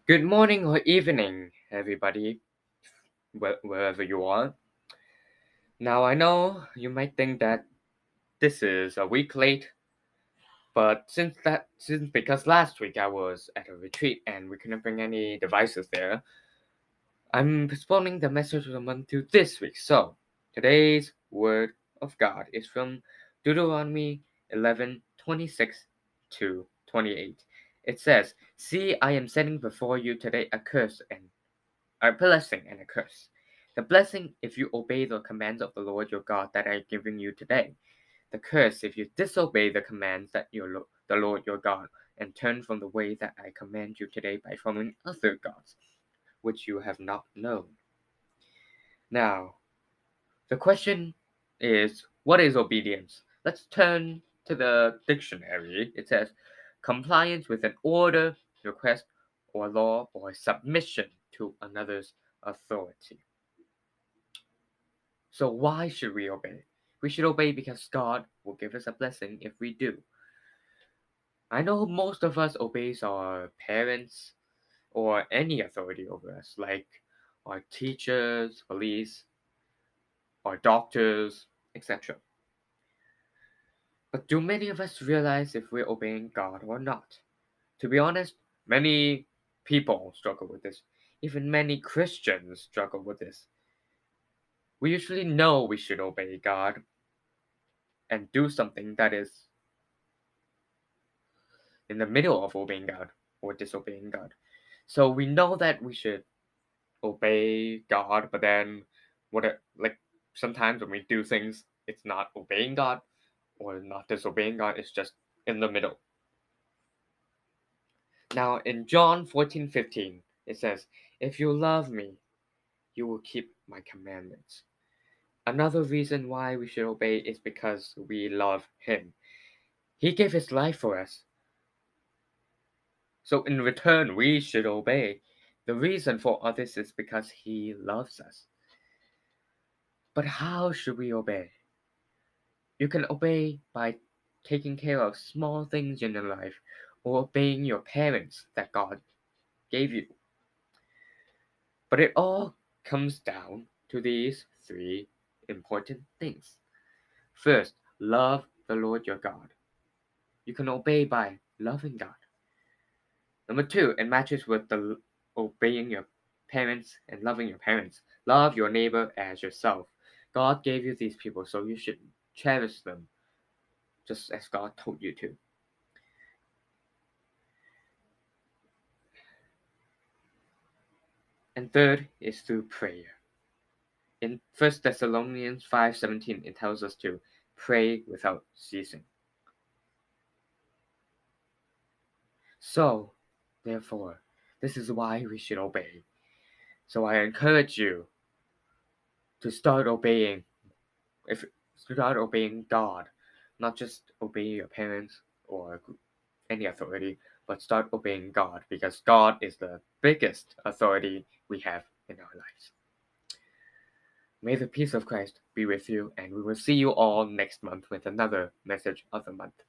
Good morning or evening, everybody, wherever you are. Now, I know you might think that this is a week late, but since because last week I was at a retreat and we couldn't bring any devices there, I'm postponing the message of the month to this week. So, today's word of God is from Deuteronomy 11:26 to 28. It says, "See, I am setting before you today a blessing and a curse. The blessing if you obey the commands of the Lord your God that I am giving you today. The curse if you disobey the commands that the Lord your God and turn from the way that I command you today by following other gods, which you have not known." Now, the question is, what is obedience? Let's turn to the dictionary. It says, compliance with an order, request, or law, or submission to another's authority. So why should we obey? We should obey because God will give us a blessing if we do. I know most of us obeys our parents or any authority over us, like our teachers, police, our doctors, etc. But do many of us realize if we're obeying God or not? To be honest, many people struggle with this. Even many Christians struggle with this. We usually know we should obey God and do something that is in the middle of obeying God or disobeying God. So we know that we should obey God, but then like sometimes when we do things, it's not obeying God or not disobeying God, it's just in the middle. Now in John 14:15, it says, "If you love me, you will keep my commandments." Another reason why we should obey is because we love him. He gave his life for us. So in return, we should obey. The reason for all this is because he loves us. But how should we obey? You can obey by taking care of small things in your life or obeying your parents that God gave you. But it all comes down to these three important things. First, love the Lord your God. You can obey by loving God. Number two, it matches with the obeying your parents and loving your parents. Love your neighbor as yourself. God gave you these people, so you should cherish them just as God told you to. And third is through prayer. In 1 Thessalonians 5:17, it tells us to pray without ceasing. So, therefore, this is why we should obey. So I encourage you to start obeying God, not just obey your parents or any authority, but start obeying God because God is the biggest authority we have in our lives. May the peace of Christ be with you, and we will see you all next month with another message of the month.